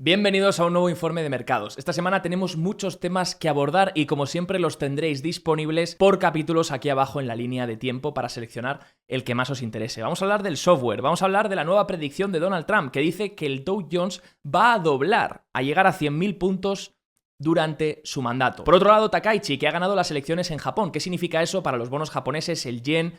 Bienvenidos a un nuevo informe de mercados. Esta semana tenemos muchos temas que abordar y como siempre los tendréis disponibles por capítulos aquí abajo en la línea de tiempo para seleccionar el que más os interese. Vamos a hablar del software, vamos a hablar de la nueva predicción de Donald Trump que dice que el Dow Jones va a doblar, a llegar a 100.000 puntos durante su mandato. Por otro lado, Takaichi, que ha ganado las elecciones en Japón. ¿Qué significa eso para los bonos japoneses, el yen,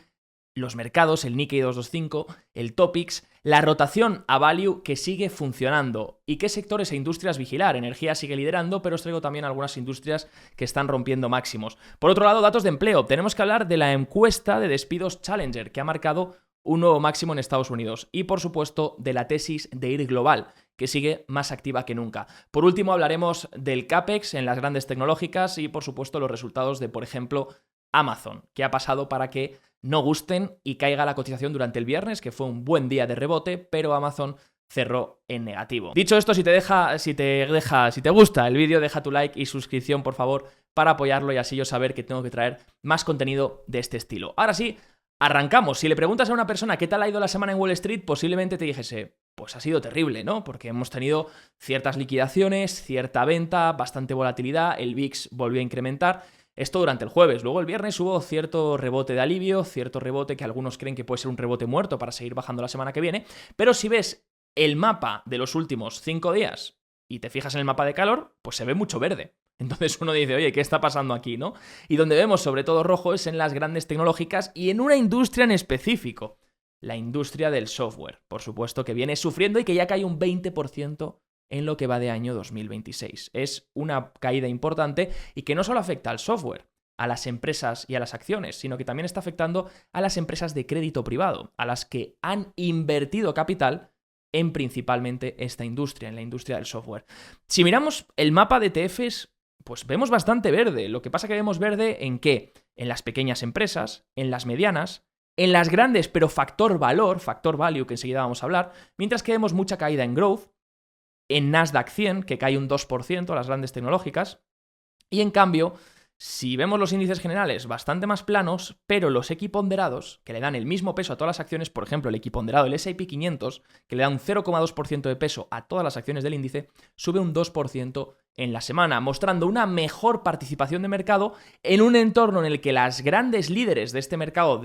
los mercados, el Nikkei 225, el Topix, la rotación a value que sigue funcionando y qué sectores e industrias vigilar? Energía sigue liderando, pero os traigo también algunas industrias que están rompiendo máximos. Por otro lado, datos de empleo. Tenemos que hablar de la encuesta de despidos Challenger, que ha marcado un nuevo máximo en Estados Unidos. Y, por supuesto, de la tesis de IR Global, que sigue más activa que nunca. Por último, hablaremos del CAPEX en las grandes tecnológicas y, por supuesto, los resultados de, por ejemplo, Amazon, que ha pasado para que no gusten y caiga la cotización durante el viernes, que fue un buen día de rebote, pero Amazon cerró en negativo. Dicho esto, si te gusta el vídeo, deja tu like y suscripción, por favor, para apoyarlo y así yo saber que tengo que traer más contenido de este estilo. Ahora sí, arrancamos. Si le preguntas a una persona qué tal ha ido la semana en Wall Street, posiblemente te dijese, pues ha sido terrible, ¿no? Porque hemos tenido ciertas liquidaciones, cierta venta, bastante volatilidad, el VIX volvió a incrementar. Esto durante el jueves. Luego el viernes hubo cierto rebote de alivio, cierto rebote que algunos creen que puede ser un rebote muerto para seguir bajando la semana que viene. Pero si ves el mapa de los últimos 5 días y te fijas en el mapa de calor, pues se ve mucho verde. Entonces uno dice, oye, ¿qué está pasando aquí, no? Y donde vemos sobre todo rojo es en las grandes tecnológicas y en una industria en específico. La industria del software, por supuesto, que viene sufriendo y que ya cae un 20% en lo que va de año 2026. Es una caída importante y que no solo afecta al software, a las empresas y a las acciones, sino que también está afectando a las empresas de crédito privado, a las que han invertido capital en principalmente esta industria, en la industria del software. Si miramos el mapa de ETFs, pues vemos bastante verde. Lo que pasa que vemos verde ¿en qué? En las pequeñas empresas, en las medianas, en las grandes, pero factor value, que enseguida vamos a hablar, mientras que vemos mucha caída en growth, en Nasdaq 100, que cae un 2% a las grandes tecnológicas, y en cambio, si vemos los índices generales bastante más planos, pero los equiponderados, que le dan el mismo peso a todas las acciones, por ejemplo, el equiponderado del S&P 500, que le da un 0,2% de peso a todas las acciones del índice, sube un 2% en la semana, mostrando una mejor participación de mercado en un entorno en el que las grandes líderes de este mercado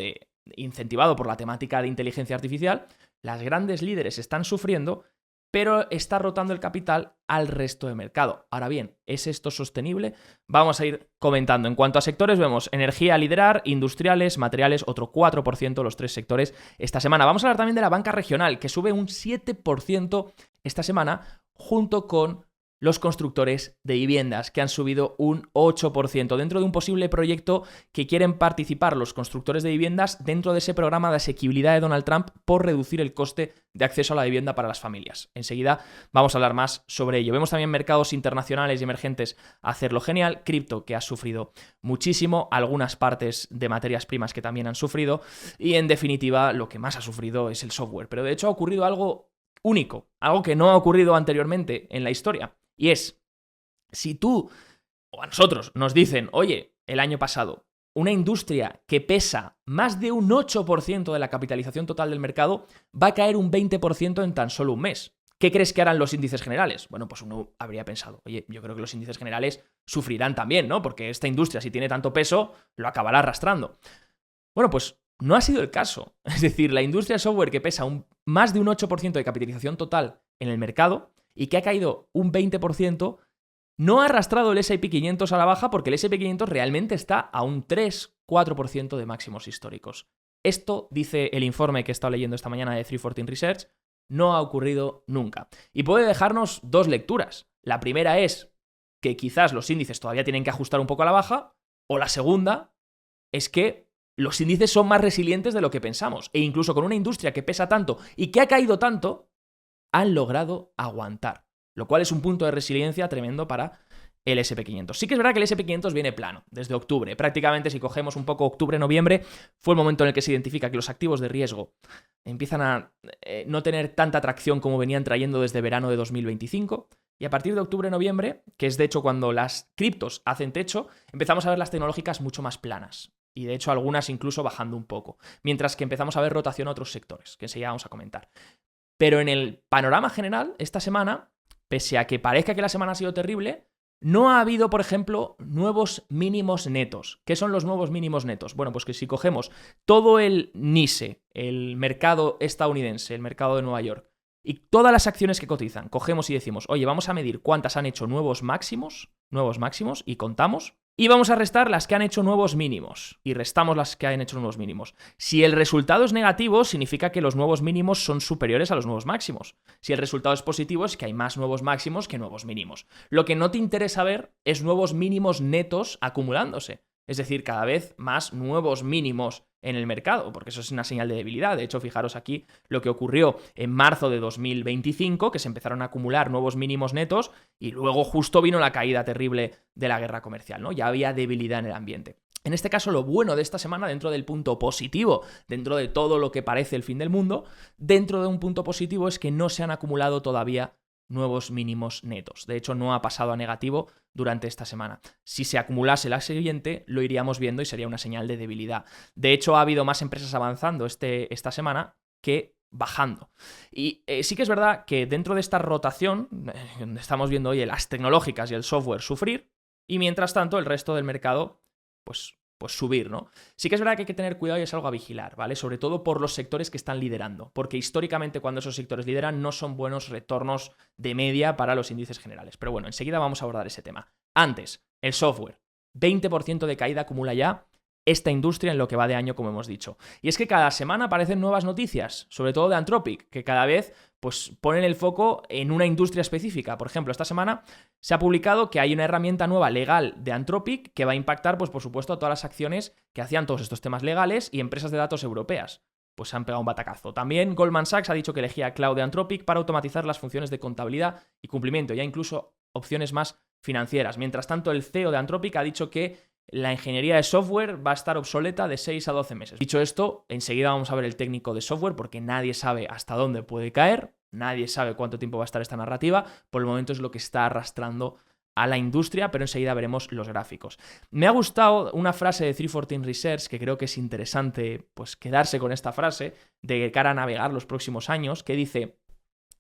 incentivado por la temática de inteligencia artificial, las grandes líderes están sufriendo, pero está rotando el capital al resto del mercado. Ahora bien, ¿es esto sostenible? Vamos a ir comentando. En cuanto a sectores, vemos energía a liderar, industriales, materiales, otro 4%, los tres sectores esta semana. Vamos a hablar también de la banca regional, que sube un 7% esta semana, junto con los constructores de viviendas, que han subido un 8%, dentro de un posible proyecto que quieren participar los constructores de viviendas dentro de ese programa de asequibilidad de Donald Trump por reducir el coste de acceso a la vivienda para las familias. Enseguida vamos a hablar más sobre ello. Vemos también mercados internacionales y emergentes hacerlo genial, cripto que ha sufrido muchísimo, algunas partes de materias primas que también han sufrido y en definitiva lo que más ha sufrido es el software. Pero de hecho ha ocurrido algo único, algo que no ha ocurrido anteriormente en la historia. Y es, si tú o a nosotros nos dicen, oye, el año pasado, una industria que pesa más de un 8% de la capitalización total del mercado va a caer un 20% en tan solo un mes. ¿Qué crees que harán los índices generales? Bueno, pues uno habría pensado, oye, yo creo que los índices generales sufrirán también, ¿no? Porque esta industria, si tiene tanto peso, lo acabará arrastrando. Bueno, pues no ha sido el caso. Es decir, la industria de software que pesa más de un 8% de capitalización total en el mercado y que ha caído un 20%, no ha arrastrado el S&P 500 a la baja porque el S&P 500 realmente está a un 3-4% de máximos históricos. Esto, dice el informe que he estado leyendo esta mañana de 314 Research, no ha ocurrido nunca. Y puede dejarnos dos lecturas. La primera es que quizás los índices todavía tienen que ajustar un poco a la baja, o la segunda es que los índices son más resilientes de lo que pensamos, e incluso con una industria que pesa tanto y que ha caído tanto, han logrado aguantar, lo cual es un punto de resiliencia tremendo para el S&P 500. Sí que es verdad que el S&P 500 viene plano desde octubre. Prácticamente, si cogemos un poco octubre-noviembre, fue el momento en el que se identifica que los activos de riesgo empiezan a no tener tanta atracción como venían trayendo desde verano de 2025. Y a partir de octubre-noviembre, que es de hecho cuando las criptos hacen techo, empezamos a ver las tecnológicas mucho más planas. Y de hecho algunas incluso bajando un poco. Mientras que empezamos a ver rotación a otros sectores, que enseguida vamos a comentar. Pero en el panorama general, esta semana, pese a que parezca que la semana ha sido terrible, no ha habido, por ejemplo, nuevos mínimos netos. ¿Qué son los nuevos mínimos netos? Bueno, pues que si cogemos todo el NYSE, el mercado estadounidense, el mercado de Nueva York, y todas las acciones que cotizan, cogemos y decimos, oye, vamos a medir cuántas han hecho nuevos máximos, y contamos, y vamos a restar las que han hecho nuevos mínimos, y restamos las que han hecho nuevos mínimos. Si el resultado es negativo, significa que los nuevos mínimos son superiores a los nuevos máximos. Si el resultado es positivo, es que hay más nuevos máximos que nuevos mínimos. Lo que no te interesa ver es nuevos mínimos netos acumulándose. Es decir, cada vez más nuevos mínimos en el mercado, porque eso es una señal de debilidad. De hecho, fijaros aquí lo que ocurrió en marzo de 2025, que se empezaron a acumular nuevos mínimos netos y luego justo vino la caída terrible de la guerra comercial, ¿no? Ya había debilidad en el ambiente. En este caso, lo bueno de esta semana, dentro del punto positivo, dentro de todo lo que parece el fin del mundo, dentro de un punto positivo es que no se han acumulado todavía nuevos mínimos netos. De hecho, no ha pasado a negativo durante esta semana. Si se acumulase la siguiente, lo iríamos viendo y sería una señal de debilidad. De hecho, ha habido más empresas avanzando esta semana que bajando. Y sí que es verdad que dentro de esta rotación, donde estamos viendo hoy las tecnológicas y el software sufrir, y mientras tanto el resto del mercado, pues subir, ¿no? Sí que es verdad que hay que tener cuidado y es algo a vigilar, ¿vale? Sobre todo por los sectores que están liderando, porque históricamente cuando esos sectores lideran no son buenos retornos de media para los índices generales. Pero bueno, enseguida vamos a abordar ese tema. Antes, el software. 20% de caída acumula ya esta industria en lo que va de año, como hemos dicho. Y es que cada semana aparecen nuevas noticias, sobre todo de Anthropic, que cada vez pues ponen el foco en una industria específica. Por ejemplo, esta semana se ha publicado que hay una herramienta nueva legal de Anthropic que va a impactar, pues por supuesto, a todas las acciones que hacían todos estos temas legales y empresas de datos europeas. Pues se han pegado un batacazo. También Goldman Sachs ha dicho que elegía Cloud de Anthropic para automatizar las funciones de contabilidad y cumplimiento, ya incluso opciones más financieras. Mientras tanto, el CEO de Anthropic ha dicho que la ingeniería de software va a estar obsoleta de 6 a 12 meses. Dicho esto, enseguida vamos a ver el técnico de software porque nadie sabe hasta dónde puede caer, nadie sabe cuánto tiempo va a estar esta narrativa, por el momento es lo que está arrastrando a la industria, pero enseguida veremos los gráficos. Me ha gustado una frase de 314 Research que creo que es interesante pues quedarse con esta frase de cara a navegar los próximos años, que dice,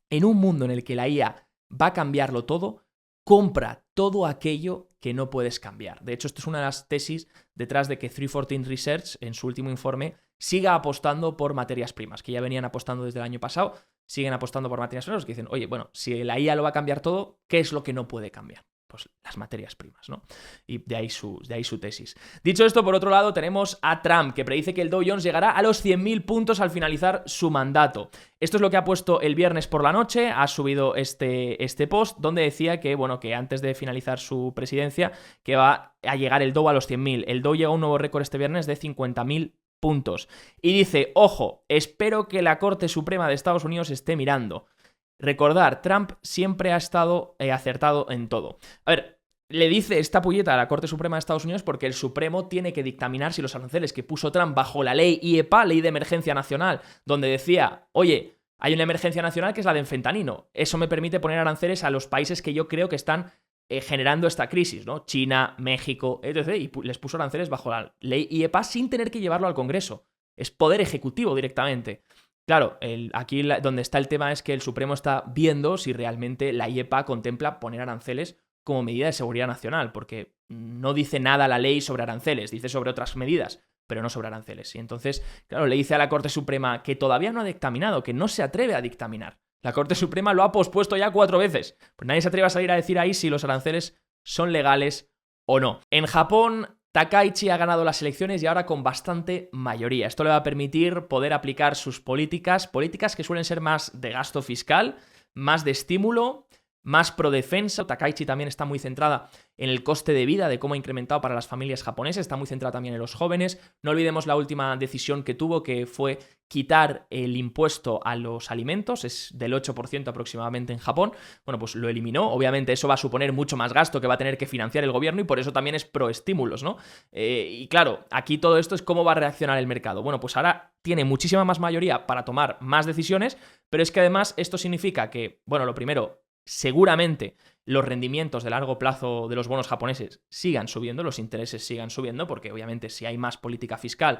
en un mundo en el que la IA va a cambiarlo todo, compra todo aquello que no puedes cambiar. De hecho, esto es una de las tesis detrás de que 314 Research, en su último informe, siga apostando por materias primas, que ya venían apostando desde el año pasado, siguen apostando por materias primas, que dicen, oye, bueno, si la IA lo va a cambiar todo, ¿qué es lo que no puede cambiar? Pues las materias primas, ¿no? Y de ahí su tesis. Dicho esto, por otro lado, tenemos a Trump, que predice que el Dow Jones llegará a los 100.000 puntos al finalizar su mandato. Esto es lo que ha puesto el viernes por la noche, ha subido este post, donde decía que, bueno, que antes de finalizar su presidencia, que va a llegar el Dow a los 100.000. El Dow llega a un nuevo récord este viernes de 50.000 puntos. Y dice, ojo, espero que la Corte Suprema de Estados Unidos esté mirando. Recordar, Trump siempre ha estado acertado en todo. A ver, le dice esta pulleta a la Corte Suprema de Estados Unidos porque el Supremo tiene que dictaminar si los aranceles que puso Trump bajo la ley IEPA, ley de emergencia nacional, donde decía, oye, hay una emergencia nacional que es la de fentanilo. Eso me permite poner aranceles a los países que yo creo que están generando esta crisis, ¿no? China, México, etc. Y les puso aranceles bajo la ley IEPA sin tener que llevarlo al Congreso. Es poder ejecutivo directamente. Claro, aquí donde está el tema es que el Supremo está viendo si realmente la IEPA contempla poner aranceles como medida de seguridad nacional, porque no dice nada la ley sobre aranceles, dice sobre otras medidas, pero no sobre aranceles. Y entonces, claro, le dice a la Corte Suprema que todavía no ha dictaminado, que no se atreve a dictaminar. La Corte Suprema lo ha pospuesto ya 4 veces, pues nadie se atreve a salir a decir ahí si los aranceles son legales o no. En Japón, Takaichi ha ganado las elecciones y ahora con bastante mayoría. Esto le va a permitir poder aplicar sus políticas que suelen ser más de gasto fiscal, más de estímulo, más pro defensa. Takaichi también está muy centrada en el coste de vida, de cómo ha incrementado para las familias japonesas, está muy centrada también en los jóvenes. No olvidemos la última decisión que tuvo, que fue quitar el impuesto a los alimentos, es del 8% aproximadamente en Japón. Bueno, pues lo eliminó. Obviamente eso va a suponer mucho más gasto que va a tener que financiar el gobierno y por eso también es pro estímulos, ¿no? Y claro, aquí todo esto es cómo va a reaccionar el mercado. Bueno, pues ahora tiene muchísima más mayoría para tomar más decisiones, pero es que además esto significa que, bueno, lo primero, seguramente los rendimientos de largo plazo de los bonos japoneses sigan subiendo, los intereses sigan subiendo, porque obviamente si hay más política fiscal,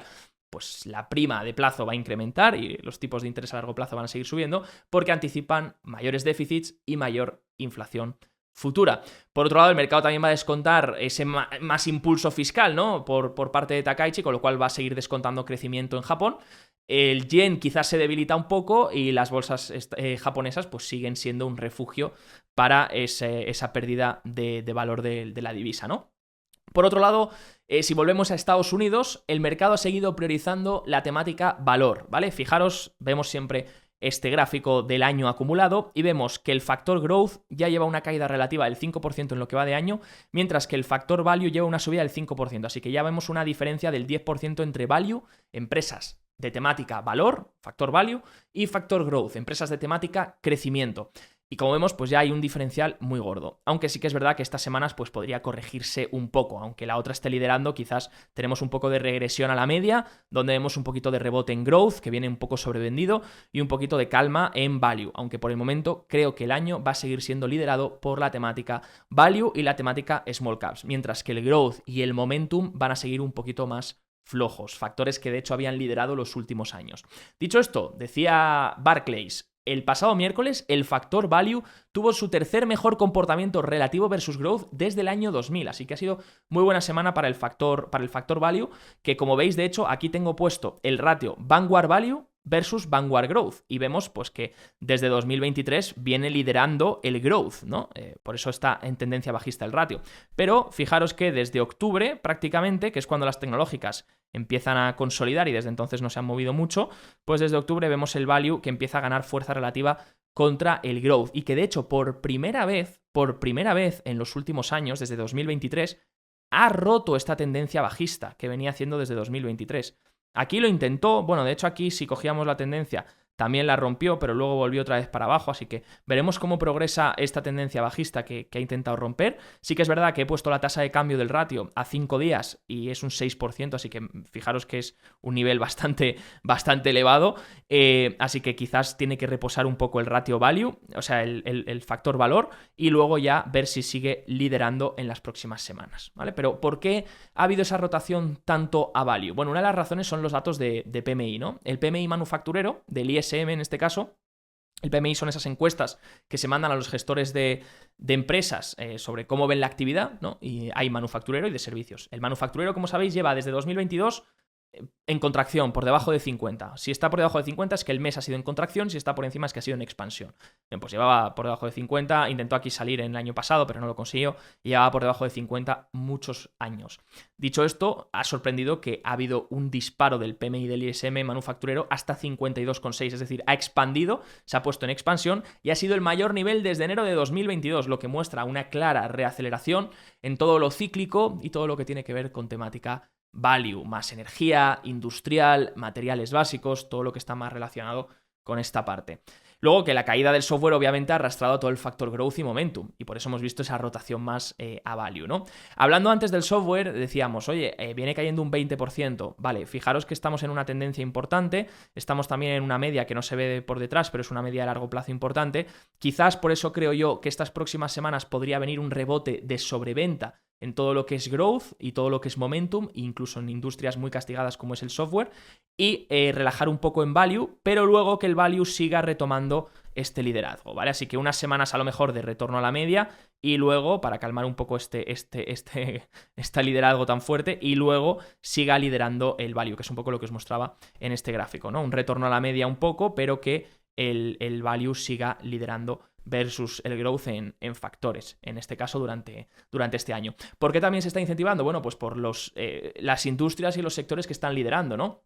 pues la prima de plazo va a incrementar y los tipos de interés a largo plazo van a seguir subiendo, porque anticipan mayores déficits y mayor inflación futura. Por otro lado, el mercado también va a descontar ese más impulso fiscal, ¿no? Por parte de Takaichi, con lo cual va a seguir descontando crecimiento en Japón. El yen quizás se debilita un poco y las bolsas japonesas pues siguen siendo un refugio para esa pérdida de valor de la divisa, ¿no? Por otro lado, si volvemos a Estados Unidos, el mercado ha seguido priorizando la temática valor, ¿vale? Fijaros, vemos siempre este gráfico del año acumulado y vemos que el factor growth ya lleva una caída relativa del 5% en lo que va de año, mientras que el factor value lleva una subida del 5%, así que ya vemos una diferencia del 10% entre value, empresas de temática valor, factor value, y factor growth, empresas de temática crecimiento. Y como vemos, pues ya hay un diferencial muy gordo. Aunque sí que es verdad que estas semanas pues podría corregirse un poco. Aunque la otra esté liderando, quizás tenemos un poco de regresión a la media, donde vemos un poquito de rebote en growth, que viene un poco sobrevendido, y un poquito de calma en value. Aunque por el momento creo que el año va a seguir siendo liderado por la temática value y la temática small caps. Mientras que el growth y el momentum van a seguir un poquito más flojos. Factores que de hecho habían liderado los últimos años. Dicho esto, decía Barclays, el pasado miércoles, el factor value tuvo su tercer mejor comportamiento relativo versus growth desde el año 2000, así que ha sido muy buena semana para el factor value, que como veis, de hecho, aquí tengo puesto el ratio Vanguard Value versus Vanguard Growth, y vemos pues que desde 2023 viene liderando el growth, ¿no? Por eso está en tendencia bajista el ratio. Pero fijaros que desde octubre, prácticamente, que es cuando las tecnológicas empiezan a consolidar y desde entonces no se han movido mucho, pues desde octubre vemos el value que empieza a ganar fuerza relativa contra el growth, y que de hecho por primera vez en los últimos años, desde 2023, ha roto esta tendencia bajista que venía haciendo desde 2023. Aquí lo intentó, bueno, de hecho aquí si cogíamos la tendencia también la rompió, pero luego volvió otra vez para abajo, así que veremos cómo progresa esta tendencia bajista que ha intentado romper. Sí que es verdad que he puesto la tasa de cambio del ratio a 5 días y es un 6%, así que fijaros que es un nivel bastante elevado, así que quizás tiene que reposar un poco el ratio value, o sea, el factor valor, y luego ya ver si sigue liderando en las próximas semanas, ¿vale? Pero ¿por qué ha habido esa rotación tanto a value? Bueno, una de las razones son los datos de PMI, ¿no? El PMI manufacturero del ISM en este caso. El PMI son esas encuestas que se mandan a los gestores de empresas sobre cómo ven la actividad, ¿no? Y hay manufacturero y de servicios. El manufacturero, como sabéis, lleva desde 2022 en contracción, por debajo de 50. Si está por debajo de 50 es que el mes ha sido en contracción, si está por encima es que ha sido en expansión. Bien, pues llevaba por debajo de 50, intentó aquí salir en el año pasado, pero no lo consiguió, y llevaba por debajo de 50 muchos años. Dicho esto, ha sorprendido que ha habido un disparo del PMI del ISM manufacturero hasta 52,6, es decir, ha expandido, se ha puesto en expansión y ha sido el mayor nivel desde enero de 2022, lo que muestra una clara reaceleración en todo lo cíclico y todo lo que tiene que ver con temática value, más energía, industrial, materiales básicos, todo lo que está más relacionado con esta parte. Luego que la caída del software obviamente ha arrastrado todo el factor growth y momentum, y por eso hemos visto esa rotación más a value, ¿no? Hablando antes del software, decíamos, oye, viene cayendo un 20%, vale, fijaros que estamos en una tendencia importante, estamos también en una media que no se ve por detrás, pero es una media a largo plazo importante, quizás por eso creo yo que estas próximas semanas podría venir un rebote de sobreventa en todo lo que es growth y todo lo que es momentum, incluso en industrias muy castigadas como es el software, y relajar un poco en value, pero luego que el value siga retomando este liderazgo, ¿vale? Así que unas semanas a lo mejor de retorno a la media y luego, para calmar un poco este liderazgo tan fuerte, y luego siga liderando el value, que es un poco lo que os mostraba en este gráfico, ¿no? Un retorno a la media un poco, pero que el value siga liderando versus el growth en factores, en este caso durante este año. ¿Por qué también se está incentivando? Bueno, pues por las industrias y los sectores que están liderando, ¿no?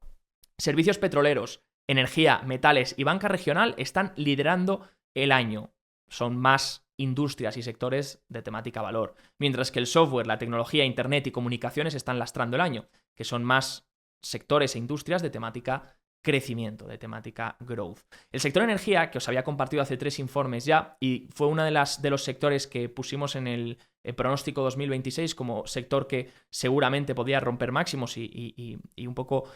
Servicios petroleros, energía, metales y banca regional están liderando el año. Son más industrias y sectores de temática valor, mientras que el software, la tecnología, internet y comunicaciones están lastrando el año, que son más sectores e industrias de temática crecimiento, de temática growth. El sector energía, que os había compartido hace 3 informes ya, y fue uno de los sectores que pusimos en el pronóstico 2026 como sector que seguramente podía romper máximos y un poco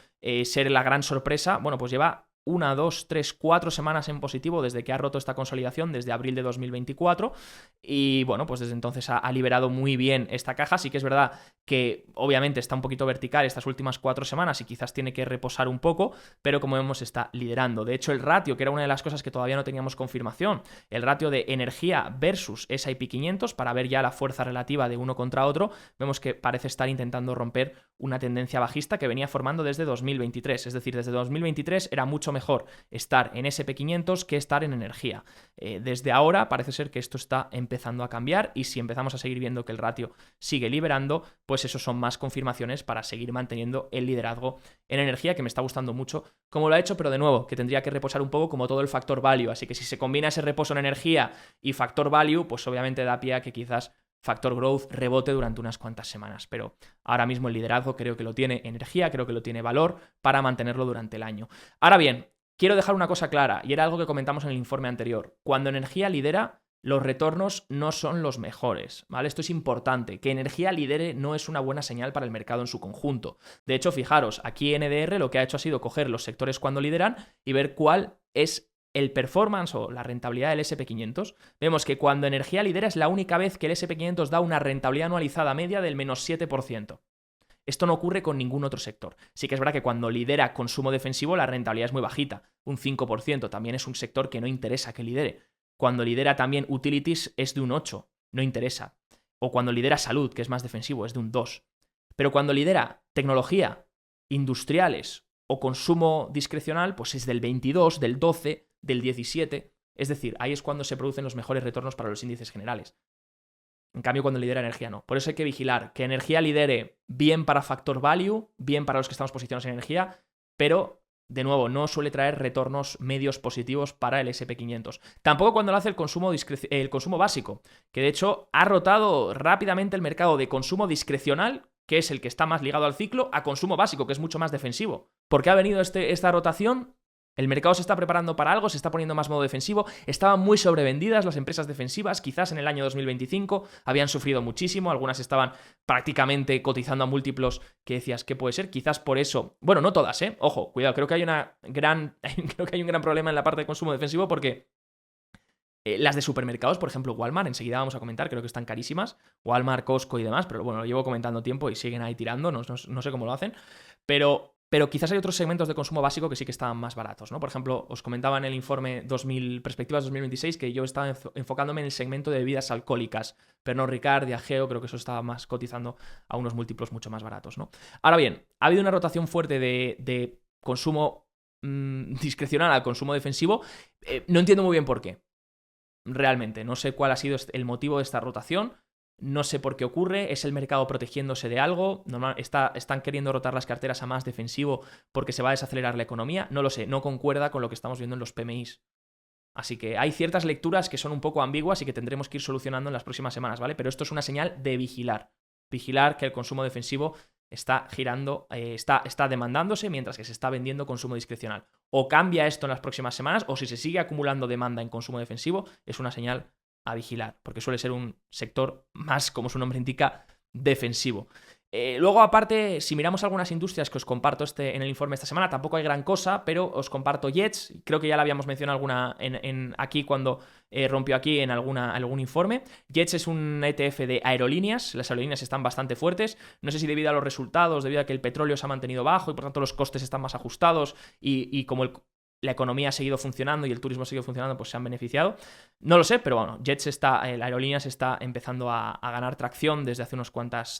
ser la gran sorpresa, bueno, pues lleva 1, 2, 3, 4 semanas en positivo desde que ha roto esta consolidación, desde abril de 2024, y bueno, pues desde entonces ha liberado muy bien esta caja. Sí que es verdad que obviamente está un poquito vertical estas últimas 4 semanas y quizás tiene que reposar un poco, pero como vemos está liderando. De hecho, el ratio, que era una de las cosas que todavía no teníamos confirmación, el ratio de energía versus S&P 500, para ver ya la fuerza relativa de uno contra otro, vemos que parece estar intentando romper una tendencia bajista que venía formando desde 2023. Es decir, desde 2023 era mucho mejor estar en S&P 500 que estar en energía. Desde ahora parece ser que esto está empezando a cambiar, y si empezamos a seguir viendo que el ratio sigue liberando, pues eso son más confirmaciones para seguir manteniendo el liderazgo en energía, que me está gustando mucho como lo ha hecho, pero de nuevo, que tendría que reposar un poco como todo el factor value. Así que si se combina ese reposo en energía y factor value, pues obviamente da pie a que quizás factor growth rebote durante unas cuantas semanas, pero ahora mismo el liderazgo creo que lo tiene energía, creo que lo tiene valor para mantenerlo durante el año. Ahora bien, quiero dejar una cosa clara, y era algo que comentamos en el informe anterior. Cuando energía lidera, los retornos no son los mejores, ¿vale? Esto es importante. Que energía lidere no es una buena señal para el mercado en su conjunto. De hecho, fijaros, aquí NDR lo que ha hecho ha sido coger los sectores cuando lideran y ver cuál es el performance o la rentabilidad del S&P 500. Vemos que cuando energía lidera es la única vez que el S&P 500 da una rentabilidad anualizada media del menos 7%. Esto no ocurre con ningún otro sector. Sí que es verdad que cuando lidera consumo defensivo la rentabilidad es muy bajita, un 5%. También es un sector que no interesa que lidere. Cuando lidera también utilities es de un 8%, no interesa. O cuando lidera salud, que es más defensivo, es de un 2%. Pero cuando lidera tecnología, industriales o consumo discrecional, pues es del 22%, del 12%, del 17%. Es decir, ahí es cuando se producen los mejores retornos para los índices generales. En cambio, cuando lidera energía, no. Por eso hay que vigilar que energía lidere bien para factor value, bien para los que estamos posicionados en energía, pero, de nuevo, no suele traer retornos medios positivos para el S&P 500. Tampoco cuando lo hace el consumo básico, que de hecho ha rotado rápidamente el mercado de consumo discrecional, que es el que está más ligado al ciclo, a consumo básico, que es mucho más defensivo. ¿Por qué ha venido esta rotación? El mercado se está preparando para algo, se está poniendo más modo defensivo. Estaban muy sobrevendidas las empresas defensivas, quizás en el año 2025 habían sufrido muchísimo, algunas estaban prácticamente cotizando a múltiplos que decías, ¿qué puede ser? Quizás por eso, bueno, no todas, ojo, cuidado, creo que hay un gran problema en la parte de consumo defensivo, porque las de supermercados, por ejemplo, Walmart, enseguida vamos a comentar, creo que están carísimas, Walmart, Costco y demás, pero bueno, lo llevo comentando tiempo y siguen ahí tirando, no sé cómo lo hacen, pero quizás hay otros segmentos de consumo básico que sí que estaban más baratos, ¿no? Por ejemplo, os comentaba en el informe Perspectivas 2026 que yo estaba enfocándome en el segmento de bebidas alcohólicas. Pernod Ricard, Diageo, creo que eso estaba más cotizando a unos múltiplos mucho más baratos, ¿no? Ahora bien, ha habido una rotación fuerte de consumo discrecional al consumo defensivo. No entiendo muy bien por qué. Realmente, no sé cuál ha sido el motivo de esta rotación. No sé por qué ocurre, es el mercado protegiéndose de algo, están queriendo rotar las carteras a más defensivo porque se va a desacelerar la economía, no lo sé, no concuerda con lo que estamos viendo en los PMIs. Así que hay ciertas lecturas que son un poco ambiguas y que tendremos que ir solucionando en las próximas semanas, ¿vale? Pero esto es una señal de vigilar que el consumo defensivo está girando, está demandándose mientras que se está vendiendo consumo discrecional. O cambia esto en las próximas semanas, o si se sigue acumulando demanda en consumo defensivo, es una señal a vigilar, porque suele ser un sector más, como su nombre indica, defensivo. Luego, aparte, si miramos algunas industrias que os comparto en el informe esta semana, tampoco hay gran cosa, pero os comparto Jets. Creo que ya la habíamos mencionado alguna aquí cuando rompió aquí en algún informe. Jets es un ETF de aerolíneas. Las aerolíneas están bastante fuertes. No sé si debido a los resultados, debido a que el petróleo se ha mantenido bajo y por tanto los costes están más ajustados y como la economía ha seguido funcionando y el turismo ha seguido funcionando, pues se han beneficiado. No lo sé, pero bueno, la aerolínea se está empezando a ganar tracción desde hace unas cuantas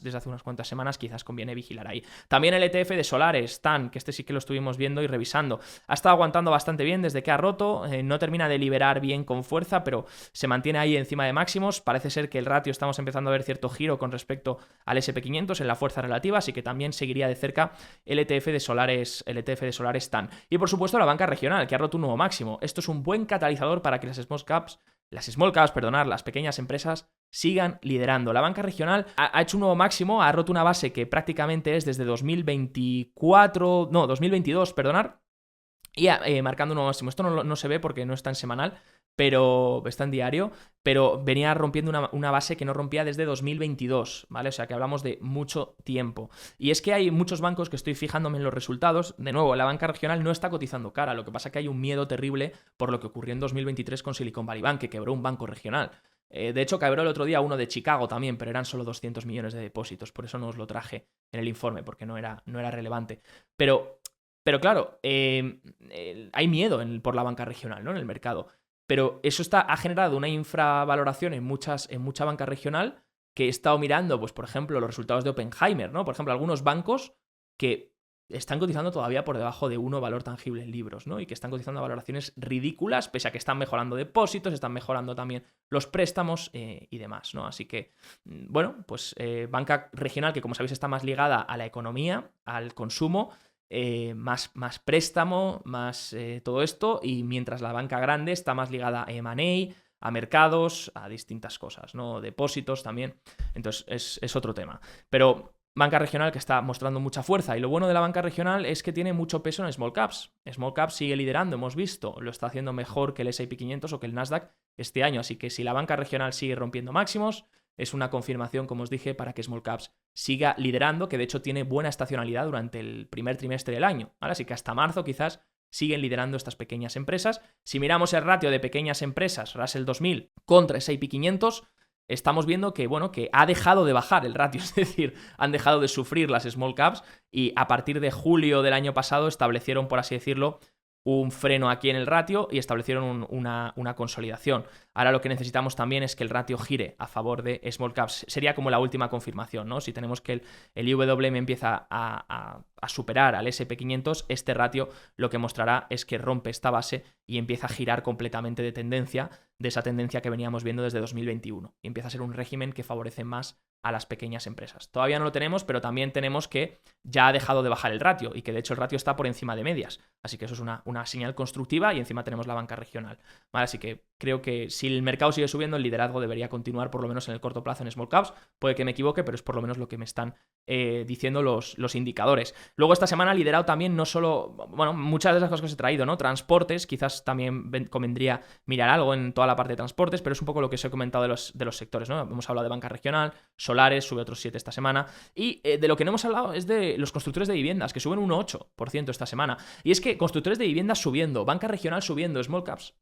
semanas, quizás conviene vigilar ahí. También el ETF de solares, TAN, que este sí que lo estuvimos viendo y revisando. Ha estado aguantando bastante bien desde que ha roto, no termina de liberar bien con fuerza, pero se mantiene ahí encima de máximos. Parece ser que el ratio estamos empezando a ver cierto giro con respecto al S&P 500 en la fuerza relativa, así que también seguiría de cerca el ETF de solares TAN. Y por supuesto la banca regional, que ha roto un nuevo máximo. Esto es un buen catalizador para que las small caps, las pequeñas empresas, sigan liderando. La banca regional ha hecho un nuevo máximo, ha roto una base que prácticamente es desde 2022, y marcando un nuevo máximo. Esto no se ve porque no está en semanal, pero está en diario, pero venía rompiendo una base que no rompía desde 2022, ¿vale? O sea que hablamos de mucho tiempo. Y es que hay muchos bancos que estoy fijándome en los resultados. De nuevo, la banca regional no está cotizando cara, lo que pasa es que hay un miedo terrible por lo que ocurrió en 2023 con Silicon Valley Bank, que quebró un banco regional. De hecho, quebró el otro día uno de Chicago también, pero eran solo 200 millones de depósitos, por eso no os lo traje en el informe, porque no era relevante. Pero claro, hay miedo por la banca regional, ¿no? En el mercado. Pero eso ha generado una infravaloración en mucha banca regional que he estado mirando, pues por ejemplo, los resultados de Oppenheimer, ¿no? Por ejemplo, algunos bancos que están cotizando todavía por debajo de 1 valor tangible en libros, ¿no? Y que están cotizando a valoraciones ridículas, pese a que están mejorando depósitos, están mejorando también los préstamos y demás, ¿no? Así que, bueno, pues banca regional que, como sabéis, está más ligada a la economía, al consumo, más préstamo, más todo esto, y mientras la banca grande está más ligada a M&A, a mercados, a distintas cosas, ¿no? Depósitos también. Entonces es otro tema. Pero banca regional que está mostrando mucha fuerza, y lo bueno de la banca regional es que tiene mucho peso en small caps. Small caps sigue liderando, hemos visto, lo está haciendo mejor que el S&P 500 o que el Nasdaq este año, así que si la banca regional sigue rompiendo máximos, es una confirmación, como os dije, para que small caps siga liderando, que de hecho tiene buena estacionalidad durante el primer trimestre del año, ¿vale? Así que hasta marzo quizás siguen liderando estas pequeñas empresas. Si miramos el ratio de pequeñas empresas, Russell 2000 contra S&P 500, estamos viendo que, bueno, que ha dejado de bajar el ratio, es decir, han dejado de sufrir las small caps y a partir de julio del año pasado establecieron, por así decirlo, un freno aquí en el ratio y establecieron una consolidación. Ahora lo que necesitamos también es que el ratio gire a favor de small caps. Sería como la última confirmación, ¿no? Si tenemos que el IWM empieza a superar al S&P 500, este ratio lo que mostrará es que rompe esta base y empieza a girar completamente de tendencia, de esa tendencia que veníamos viendo desde 2021. Y empieza a ser un régimen que favorece más a las pequeñas empresas. Todavía no lo tenemos, pero también tenemos que ya ha dejado de bajar el ratio y que de hecho el ratio está por encima de medias. Así que eso es una señal constructiva y encima tenemos la banca regional. ¿Vale? Así que creo que si el mercado sigue subiendo, el liderazgo debería continuar por lo menos en el corto plazo en small caps. Puede que me equivoque, pero es por lo menos lo que me están diciendo los indicadores. Luego esta semana ha liderado también no solo, bueno, muchas de las cosas que os he traído, ¿no? Transportes, quizás también convendría mirar algo en toda la parte de transportes, pero es un poco lo que os he comentado de los sectores, ¿no? Hemos hablado de banca regional, solares, sube otros 7 esta semana, y de lo que no hemos hablado es de los constructores de viviendas, que suben un 8% esta semana. Y es que constructores de viviendas subiendo, banca regional subiendo, small caps.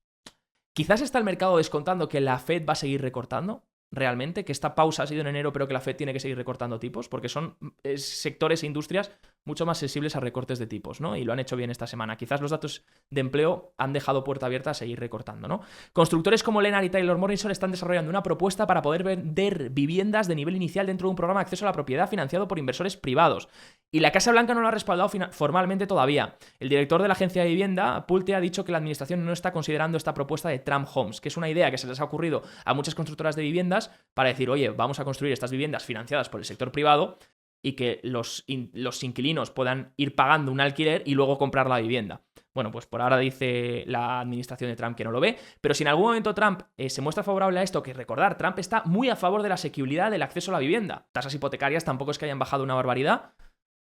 Quizás está el mercado descontando que la Fed va a seguir recortando, realmente, que esta pausa ha sido en enero, pero que la Fed tiene que seguir recortando tipos, porque son sectores e industrias mucho más sensibles a recortes de tipos, ¿no? Y lo han hecho bien esta semana. Quizás los datos de empleo han dejado puerta abierta a seguir recortando, ¿no? Constructores como Lennar y Taylor Morrison están desarrollando una propuesta para poder vender viviendas de nivel inicial dentro de un programa de acceso a la propiedad financiado por inversores privados. Y la Casa Blanca no lo ha respaldado formalmente todavía. El director de la agencia de vivienda, Pulte, ha dicho que la administración no está considerando esta propuesta de Trump Homes, que es una idea que se les ha ocurrido a muchas constructoras de viviendas para decir, oye, vamos a construir estas viviendas financiadas por el sector privado y que los inquilinos puedan ir pagando un alquiler y luego comprar la vivienda. Bueno, pues por ahora dice la administración de Trump que no lo ve, pero si en algún momento Trump se muestra favorable a esto, que recordar, Trump está muy a favor de la asequibilidad del acceso a la vivienda. Tasas hipotecarias tampoco es que hayan bajado una barbaridad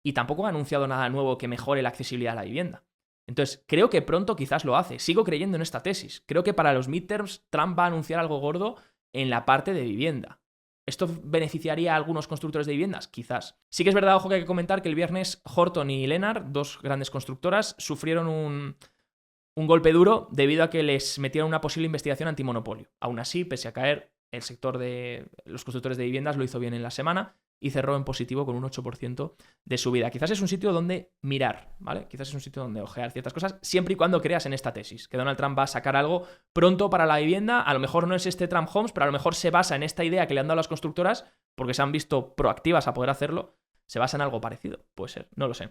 y tampoco ha anunciado nada nuevo que mejore la accesibilidad a la vivienda. Entonces, creo que pronto quizás lo hace. Sigo creyendo en esta tesis. Creo que para los midterms Trump va a anunciar algo gordo en la parte de vivienda. ¿Esto beneficiaría a algunos constructores de viviendas? Quizás. Sí que es verdad, ojo, que hay que comentar que el viernes Horton y Lennar, dos grandes constructoras, sufrieron un golpe duro debido a que les metieron una posible investigación antimonopolio. Aún así, pese a caer, el sector de los constructores de viviendas lo hizo bien en la semana y cerró en positivo con un 8% de subida. Quizás es un sitio donde mirar, ¿vale? Quizás es un sitio donde ojear ciertas cosas, siempre y cuando creas en esta tesis, que Donald Trump va a sacar algo pronto para la vivienda. A lo mejor no es este Trump Homes, pero a lo mejor se basa en esta idea que le han dado las constructoras, porque se han visto proactivas a poder hacerlo. ¿Se basa en algo parecido? Puede ser, no lo sé.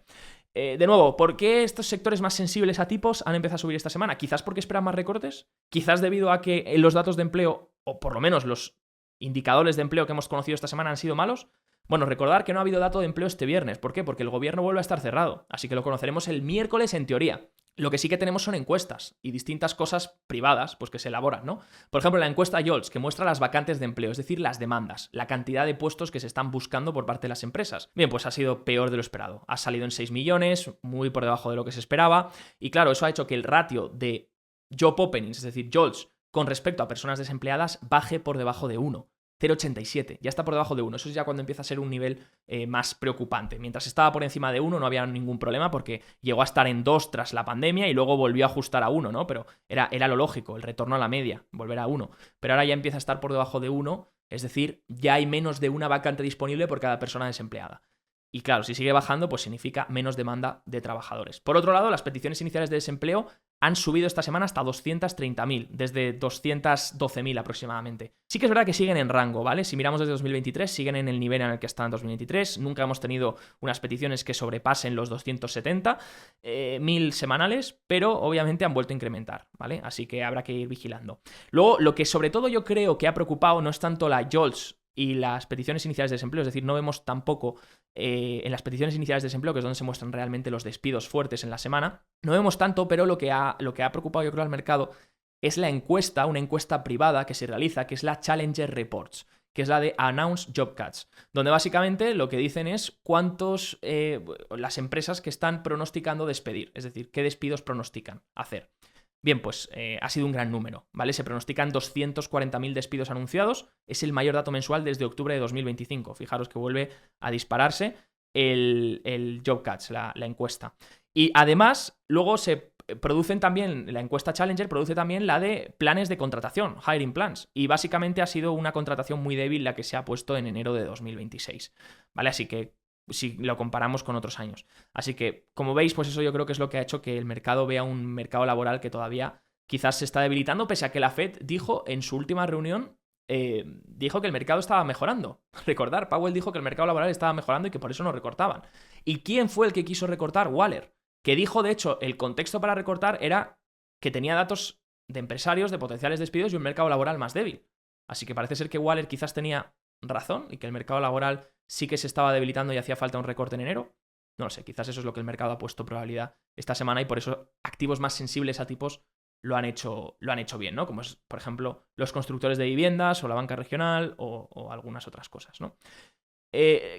De nuevo, ¿por qué estos sectores más sensibles a tipos han empezado a subir esta semana? Quizás porque esperan más recortes, quizás debido a que los datos de empleo, o por lo menos los indicadores de empleo que hemos conocido esta semana han sido malos. Bueno, recordar que no ha habido dato de empleo este viernes. ¿Por qué? Porque el gobierno vuelve a estar cerrado, así que lo conoceremos el miércoles en teoría. Lo que sí que tenemos son encuestas y distintas cosas privadas, pues que se elaboran, ¿no? Por ejemplo, la encuesta JOLTS, que muestra las vacantes de empleo, es decir, las demandas, la cantidad de puestos que se están buscando por parte de las empresas. Bien, pues ha sido peor de lo esperado. Ha salido en 6 millones, muy por debajo de lo que se esperaba, y claro, eso ha hecho que el ratio de job openings, es decir, JOLTS, con respecto a personas desempleadas baje por debajo de 1. 0,87, ya está por debajo de 1. Eso es ya cuando empieza a ser un nivel más preocupante. Mientras estaba por encima de 1 no había ningún problema porque llegó a estar en 2 tras la pandemia y luego volvió a ajustar a 1, ¿no? Pero era lo lógico, el retorno a la media, volver a 1. Pero ahora ya empieza a estar por debajo de 1, es decir, ya hay menos de una vacante disponible por cada persona desempleada. Y claro, si sigue bajando, pues significa menos demanda de trabajadores. Por otro lado, las peticiones iniciales de desempleo han subido esta semana hasta 230.000, desde 212.000 aproximadamente. Sí que es verdad que siguen en rango, ¿vale? Si miramos desde 2023, siguen en el nivel en el que están en 2023. Nunca hemos tenido unas peticiones que sobrepasen los 270.000 semanales, pero obviamente han vuelto a incrementar, ¿vale? Así que habrá que ir vigilando. Luego, lo que sobre todo yo creo que ha preocupado no es tanto la JOLTS y las peticiones iniciales de desempleo, es decir, no vemos tampoco en las peticiones iniciales de desempleo, que es donde se muestran realmente los despidos fuertes en la semana, no vemos tanto, pero lo que ha preocupado yo creo al mercado es la encuesta, una encuesta privada que se realiza, que es la Challenger Reports, que es la de Announced Job Cuts, donde básicamente lo que dicen es cuántos las empresas que están pronosticando despedir, es decir, qué despidos pronostican hacer. Bien, pues ha sido un gran número, ¿vale? Se pronostican 240.000 despidos anunciados, es el mayor dato mensual desde octubre de 2025. Fijaros que vuelve a dispararse el Job Cuts, la encuesta. Y además, luego se producen también, la encuesta Challenger produce también la de planes de contratación, hiring plans, y básicamente ha sido una contratación muy débil la que se ha puesto en enero de 2026, ¿vale? Así que si lo comparamos con otros años. Así que, como veis, pues eso yo creo que es lo que ha hecho que el mercado vea un mercado laboral que todavía quizás se está debilitando, pese a que la Fed dijo en su última reunión, dijo que el mercado estaba mejorando. Recordar, Powell dijo que el mercado laboral estaba mejorando y que por eso no recortaban. ¿Y quién fue el que quiso recortar? Waller, que dijo, de hecho, el contexto para recortar era que tenía datos de empresarios, de potenciales despidos y un mercado laboral más débil. Así que parece ser que Waller quizás tenía razón y que el mercado laboral sí que se estaba debilitando y hacía falta un recorte en enero. No lo sé, quizás eso es lo que el mercado ha puesto probabilidad esta semana y por eso activos más sensibles a tipos lo han hecho bien, ¿no? Como es, por ejemplo, los constructores de viviendas o la banca regional o algunas otras cosas, ¿no?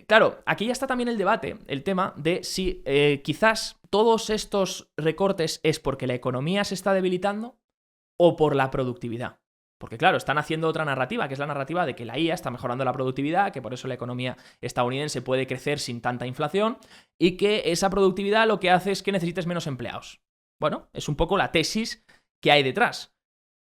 Claro, aquí ya está también el debate, el tema de si quizás todos estos recortes es porque la economía se está debilitando o por la productividad. Porque claro, están haciendo otra narrativa, que es la narrativa de que la IA está mejorando la productividad, que por eso la economía estadounidense puede crecer sin tanta inflación y que esa productividad lo que hace es que necesites menos empleados. Bueno, es un poco la tesis que hay detrás.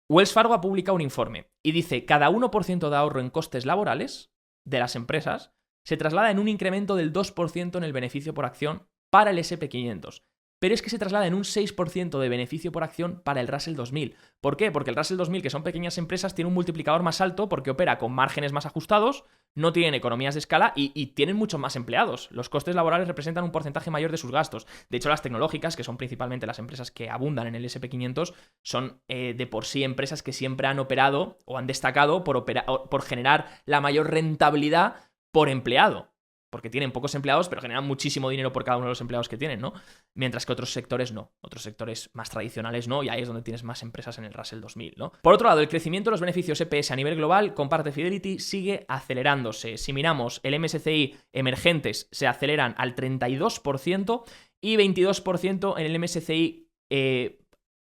Wells Fargo ha publicado un informe y dice cada 1% de ahorro en costes laborales de las empresas se traslada en un incremento del 2% en el beneficio por acción para el S&P 500. Pero es que se traslada en un 6% de beneficio por acción para el Russell 2000. ¿Por qué? Porque el Russell 2000, que son pequeñas empresas, tiene un multiplicador más alto porque opera con márgenes más ajustados, no tienen economías de escala y tienen muchos más empleados. Los costes laborales representan un porcentaje mayor de sus gastos. De hecho, las tecnológicas, que son principalmente las empresas que abundan en el S&P 500, son de por sí empresas que siempre han operado o han destacado por generar la mayor rentabilidad por empleado. Porque tienen pocos empleados, pero generan muchísimo dinero por cada uno de los empleados que tienen, ¿no? Mientras que otros sectores no. Otros sectores más tradicionales no, y ahí es donde tienes más empresas en el Russell 2000, ¿no? Por otro lado, el crecimiento de los beneficios EPS a nivel global, comparte Fidelity, sigue acelerándose. Si miramos el MSCI emergentes, se aceleran al 32% y 22% en el MSCI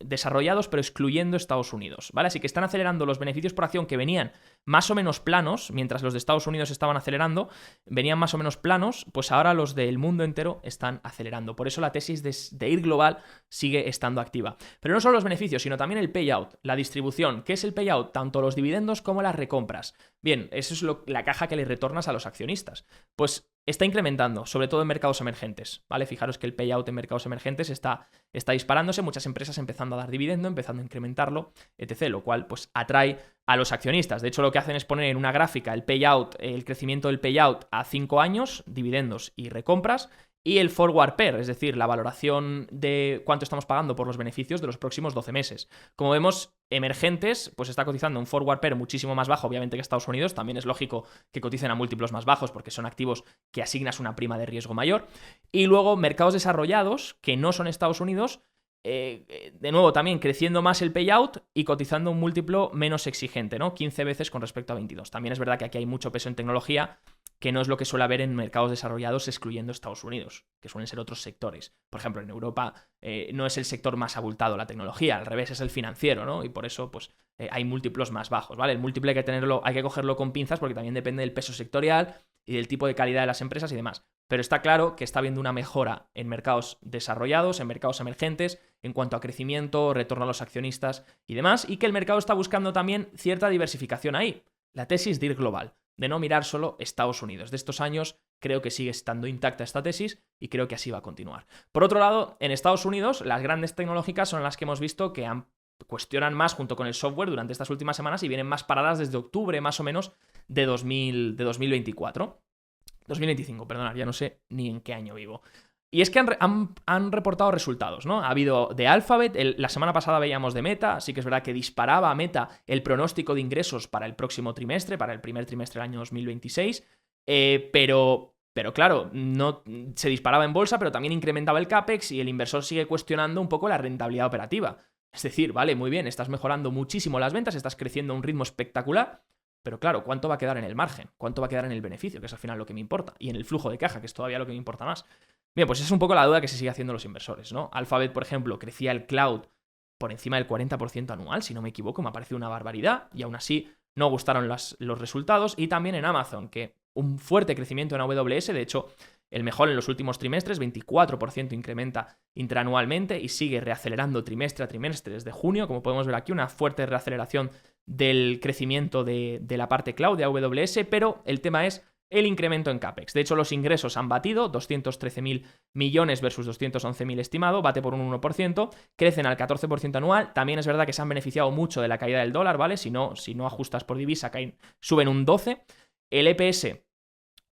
desarrollados, pero excluyendo Estados Unidos, ¿vale? Así que están acelerando los beneficios por acción que venían más o menos planos, mientras los de Estados Unidos estaban acelerando, venían más o menos planos, pues ahora los del mundo entero están acelerando. Por eso la tesis de ir global sigue estando activa. Pero no solo los beneficios, sino también el payout, la distribución. ¿Qué es el payout? Tanto los dividendos como las recompras. Bien, eso es la caja que le retornas a los accionistas. Pues está incrementando, sobre todo en mercados emergentes, ¿vale? Fijaros que el payout en mercados emergentes está disparándose, muchas empresas empezando a dar dividendo, empezando a incrementarlo, etc., lo cual pues atrae a los accionistas. De hecho, lo que hacen es poner en una gráfica el payout, el crecimiento del payout a 5 años, dividendos y recompras, y el forward PER, es decir, la valoración de cuánto estamos pagando por los beneficios de los próximos 12 meses. Como vemos, emergentes, pues está cotizando un forward PER muchísimo más bajo, obviamente, que Estados Unidos. También es lógico que coticen a múltiplos más bajos porque son activos que asignas una prima de riesgo mayor. Y luego, mercados desarrollados, que no son Estados Unidos, de nuevo también creciendo más el payout y cotizando un múltiplo menos exigente, ¿no? 15 veces con respecto a 22. También es verdad que aquí hay mucho peso en tecnología que no es lo que suele haber en mercados desarrollados excluyendo Estados Unidos, que suelen ser otros sectores. Por ejemplo, en Europa no es el sector más abultado la tecnología, al revés, es el financiero, ¿no? Y por eso pues hay múltiplos más bajos, ¿vale? El múltiplo hay que cogerlo con pinzas porque también depende del peso sectorial y del tipo de calidad de las empresas y demás. Pero está claro que está habiendo una mejora en mercados desarrollados, en mercados emergentes, en cuanto a crecimiento, retorno a los accionistas y demás, y que el mercado está buscando también cierta diversificación ahí. La tesis de ir global, de no mirar solo Estados Unidos. De estos años creo que sigue estando intacta esta tesis y creo que así va a continuar. Por otro lado, en Estados Unidos, las grandes tecnológicas son las que hemos visto que cuestionan más junto con el software durante estas últimas semanas y vienen más paradas desde octubre más o menos de 2024. 2025, perdonad, ya no sé ni en qué año vivo. Y es que han reportado resultados, ¿no? Ha habido de Alphabet, la semana pasada veíamos de Meta, así que es verdad que disparaba a Meta el pronóstico de ingresos para el próximo trimestre, para el primer trimestre del año 2026, pero claro, no se disparaba en bolsa, pero también incrementaba el CAPEX y el inversor sigue cuestionando un poco la rentabilidad operativa. Es decir, vale, muy bien, estás mejorando muchísimo las ventas, estás creciendo a un ritmo espectacular, pero claro, ¿cuánto va a quedar en el margen? ¿Cuánto va a quedar en el beneficio? Que es al final lo que me importa. Y en el flujo de caja, que es todavía lo que me importa más. Bien, pues esa es un poco la duda que se sigue haciendo los inversores, ¿no? Alphabet, por ejemplo, crecía el cloud por encima del 40% anual, si no me equivoco, me ha parecido una barbaridad, y aún así no gustaron los resultados. Y también en Amazon, que un fuerte crecimiento en AWS, de hecho, el mejor en los últimos trimestres, 24% incrementa interanualmente y sigue reacelerando trimestre a trimestre desde junio. Como podemos ver aquí, una fuerte reaceleración del crecimiento de la parte cloud de AWS, pero el tema es el incremento en CAPEX. De hecho, los ingresos han batido 213.000 millones versus 211.000 estimado, bate por un 1%, crecen al 14% anual. También es verdad que se han beneficiado mucho de la caída del dólar, ¿vale? Si no ajustas por divisa, suben un 12%. El EPS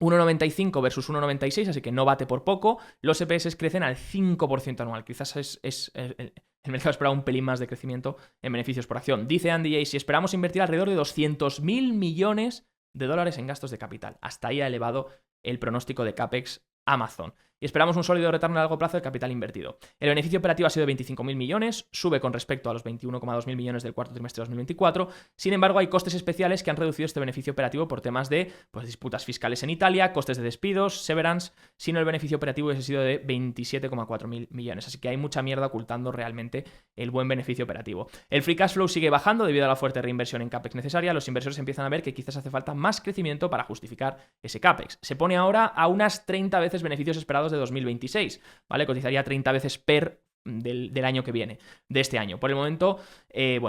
1,95 versus 1,96, así que no bate por poco. Los EPS crecen al 5% anual. Quizás el mercado esperaba un pelín más de crecimiento en beneficios por acción. Dice Andy Jassy, esperamos invertir alrededor de 200.000 millones de dólares en gastos de capital. Hasta ahí ha elevado el pronóstico de CAPEX Amazon. Y esperamos un sólido retorno a largo plazo del capital invertido. El beneficio operativo ha sido de 25.000 millones, sube con respecto a los 21,2 mil millones del cuarto trimestre de 2024. Sin embargo, hay costes especiales que han reducido este beneficio operativo por temas de disputas fiscales en Italia, costes de despidos, severance, sino el beneficio operativo hubiese sido de 27,4 mil millones. Así que hay mucha mierda ocultando realmente el buen beneficio operativo. El free cash flow sigue bajando debido a la fuerte reinversión en CAPEX necesaria. Los inversores empiezan a ver que quizás hace falta más crecimiento para justificar ese CAPEX. Se pone ahora a unas 30 veces beneficios esperados de 2026, ¿vale? Cotizaría 30 veces PER del año que viene, de este año. Por el momento,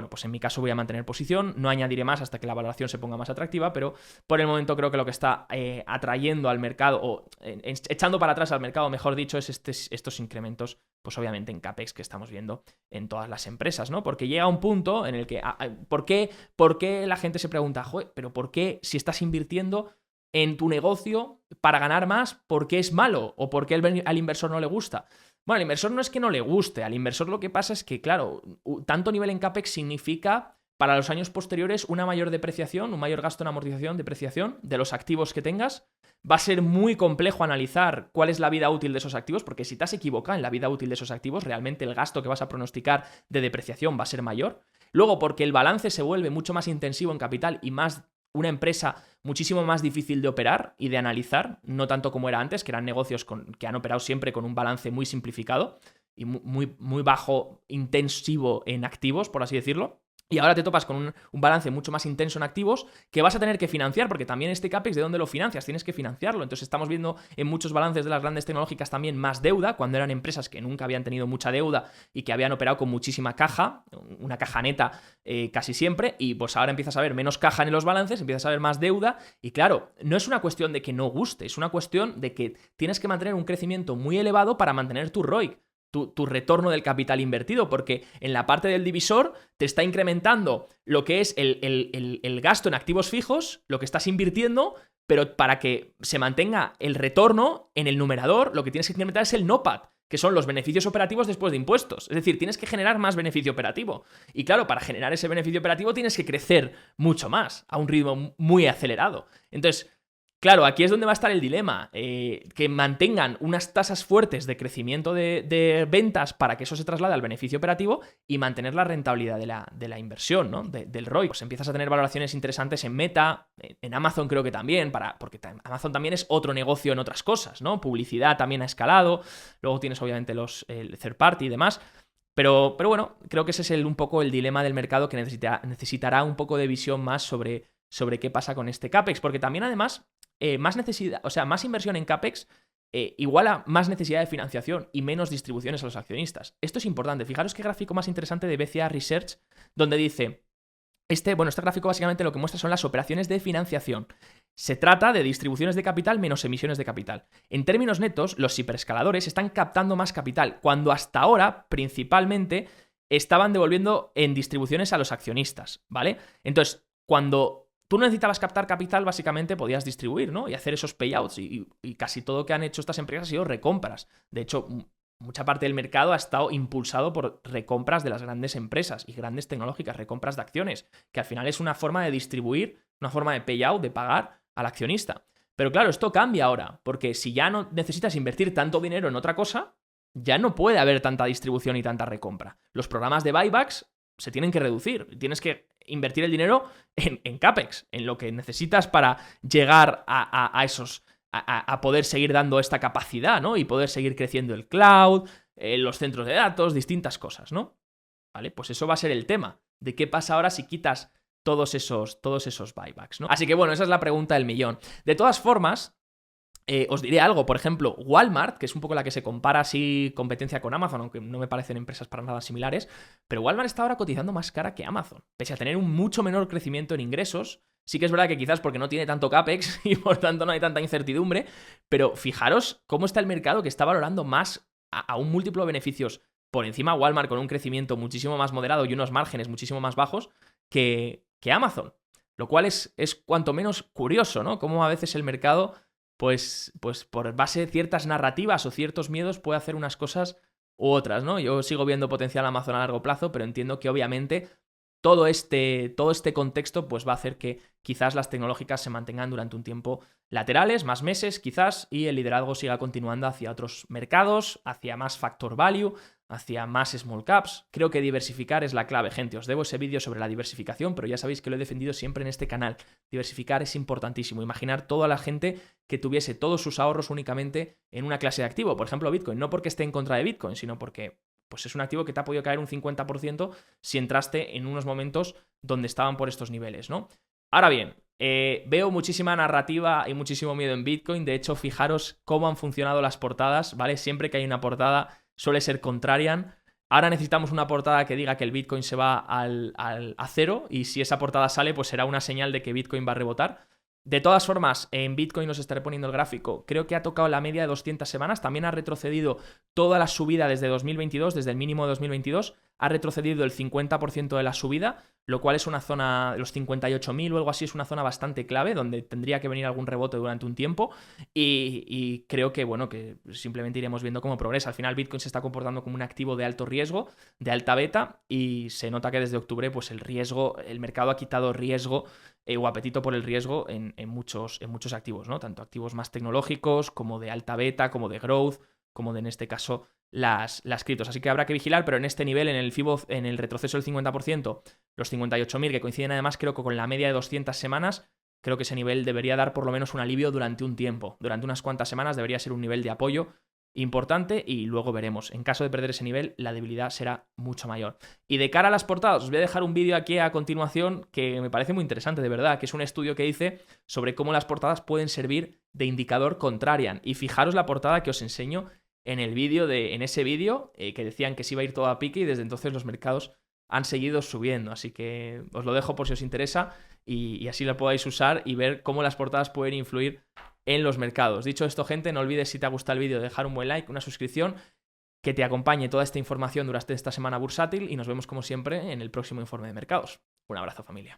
pues en mi caso voy a mantener posición, no añadiré más hasta que la valoración se ponga más atractiva, pero por el momento creo que lo que está atrayendo al mercado, o echando para atrás al mercado, mejor dicho, es estos incrementos, pues obviamente en CAPEX que estamos viendo en todas las empresas, ¿no? Porque llega un punto en el que, ¿por qué la gente se pregunta, joder, pero por qué si estás invirtiendo en tu negocio para ganar más, por qué es malo o por qué al inversor no le gusta? Bueno, al inversor no es que no le guste, al inversor lo que pasa es que, claro, tanto nivel en CAPEX significa para los años posteriores una mayor depreciación, un mayor gasto en amortización, depreciación de los activos que tengas. Va a ser muy complejo analizar cuál es la vida útil de esos activos, porque si te has equivocado en la vida útil de esos activos, realmente el gasto que vas a pronosticar de depreciación va a ser mayor. Luego, porque el balance se vuelve mucho más intensivo en capital y una empresa muchísimo más difícil de operar y de analizar, no tanto como era antes, que eran negocios que han operado siempre con un balance muy simplificado y muy bajo intensivo en activos, por así decirlo. Y ahora te topas con un balance mucho más intenso en activos que vas a tener que financiar, porque también este CAPEX, ¿de dónde lo financias? Tienes que financiarlo. Entonces estamos viendo en muchos balances de las grandes tecnológicas también más deuda, cuando eran empresas que nunca habían tenido mucha deuda y que habían operado con muchísima caja, una caja neta casi siempre, y pues ahora empiezas a ver menos caja en los balances, empiezas a ver más deuda, y claro, no es una cuestión de que no guste, es una cuestión de que tienes que mantener un crecimiento muy elevado para mantener tu ROIC. Tu retorno del capital invertido, porque en la parte del divisor te está incrementando lo que es el gasto en activos fijos, lo que estás invirtiendo, pero para que se mantenga el retorno en el numerador, lo que tienes que incrementar es el NOPAT, que son los beneficios operativos después de impuestos. Es decir, tienes que generar más beneficio operativo. Y claro, para generar ese beneficio operativo tienes que crecer mucho más, a un ritmo muy acelerado. Entonces, Claro, aquí es donde va a estar el dilema, que mantengan unas tasas fuertes de crecimiento de ventas para que eso se traslade al beneficio operativo y mantener la rentabilidad de la inversión, ¿no? Del ROI. Pues empiezas a tener valoraciones interesantes en Meta, en Amazon creo que también, porque Amazon también es otro negocio en otras cosas, ¿no? Publicidad también ha escalado, luego tienes obviamente el third party y demás. Pero bueno, creo que ese es un poco el dilema del mercado que necesitará un poco de visión más sobre qué pasa con este CAPEX, porque también además más necesidad, o sea, más inversión en CAPEX igual a más necesidad de financiación y menos distribuciones a los accionistas. Esto es importante. Fijaros qué gráfico más interesante de BCA Research, donde dice, este gráfico básicamente lo que muestra son las operaciones de financiación. Se trata de distribuciones de capital menos emisiones de capital. En términos netos, los hiperescaladores están captando más capital, cuando hasta ahora, principalmente, estaban devolviendo en distribuciones a los accionistas, ¿vale? Entonces, cuando tú necesitabas captar capital, básicamente podías distribuir, ¿no? Y hacer esos payouts. Y casi todo lo que han hecho estas empresas ha sido recompras. De hecho, mucha parte del mercado ha estado impulsado por recompras de las grandes empresas y grandes tecnológicas, recompras de acciones, que al final es una forma de distribuir, una forma de payout, de pagar al accionista. Pero claro, esto cambia ahora, porque si ya no necesitas invertir tanto dinero en otra cosa, ya no puede haber tanta distribución y tanta recompra. Los programas de buybacks se tienen que reducir. Tienes que invertir el dinero en CAPEX, en lo que necesitas para llegar a poder seguir dando esta capacidad, ¿no? Y poder seguir creciendo el cloud, los centros de datos, distintas cosas, ¿no? ¿Vale? Pues eso va a ser el tema. ¿De qué pasa ahora si quitas todos esos buybacks, ¿no? Así que bueno, esa es la pregunta del millón. De todas formas, os diré algo, por ejemplo, Walmart, que es un poco la que se compara así competencia con Amazon, aunque no me parecen empresas para nada similares, pero Walmart está ahora cotizando más cara que Amazon, pese a tener un mucho menor crecimiento en ingresos. Sí que es verdad que quizás porque no tiene tanto CAPEX y por tanto no hay tanta incertidumbre, pero fijaros cómo está el mercado que está valorando más a un múltiplo de beneficios por encima Walmart con un crecimiento muchísimo más moderado y unos márgenes muchísimo más bajos que Amazon, lo cual es cuanto menos curioso, ¿no? Cómo a veces el mercado pues por base de ciertas narrativas o ciertos miedos puede hacer unas cosas u otras, ¿no? Yo sigo viendo potencial Amazon a largo plazo, pero entiendo que obviamente todo este contexto pues va a hacer que quizás las tecnológicas se mantengan durante un tiempo laterales, más meses quizás, y el liderazgo siga continuando hacia otros mercados, hacia más factor value, hacia más small caps. Creo que diversificar es la clave, gente. Os debo ese vídeo sobre la diversificación, pero ya sabéis que lo he defendido siempre en este canal. Diversificar es importantísimo. Imaginar toda la gente que tuviese todos sus ahorros únicamente en una clase de activo. Por ejemplo, Bitcoin. No porque esté en contra de Bitcoin, sino porque pues es un activo que te ha podido caer un 50% si entraste en unos momentos donde estaban por estos niveles, ¿no? Ahora bien, veo muchísima narrativa y muchísimo miedo en Bitcoin. De hecho, fijaros cómo han funcionado las portadas, ¿vale? Siempre que hay una portada suele ser contrarian. Ahora necesitamos una portada que diga que el Bitcoin se va a cero, y si esa portada sale, pues será una señal de que Bitcoin va a rebotar. De todas formas, en Bitcoin os estaré poniendo el gráfico. Creo que ha tocado la media de 200 semanas. También ha retrocedido toda la subida desde 2022, desde el mínimo de 2022. Ha retrocedido el 50% de la subida, lo cual es una zona, los 58.000 o algo así, es una zona bastante clave, donde tendría que venir algún rebote durante un tiempo. Y creo que, bueno, que simplemente iremos viendo cómo progresa. Al final, Bitcoin se está comportando como un activo de alto riesgo, de alta beta, y se nota que desde octubre, pues el mercado ha quitado riesgo o apetito por el riesgo en muchos activos, ¿no? Tanto activos más tecnológicos, como de alta beta, como de growth, como de, en este caso, las criptos. Así que habrá que vigilar, pero en este nivel, en el retroceso del 50%, los 58.000, que coinciden además, creo que con la media de 200 semanas, creo que ese nivel debería dar por lo menos un alivio durante un tiempo. Durante unas cuantas semanas debería ser un nivel de apoyo importante, y luego veremos. En caso de perder ese nivel, la debilidad será mucho mayor. Y de cara a las portadas, os voy a dejar un vídeo aquí a continuación que me parece muy interesante, de verdad, que es un estudio que hice sobre cómo las portadas pueden servir de indicador contrarian. Y fijaros la portada que os enseño en ese vídeo, que decían que se iba a ir todo a pique, y desde entonces los mercados han seguido subiendo. Así que os lo dejo por si os interesa, y así lo podáis usar y ver cómo las portadas pueden influir en los mercados. Dicho esto, gente, no olvides, si te ha gustado el vídeo, dejar un buen like, una suscripción, que te acompañe toda esta información durante esta semana bursátil, y nos vemos como siempre en el próximo informe de mercados. Un abrazo, familia.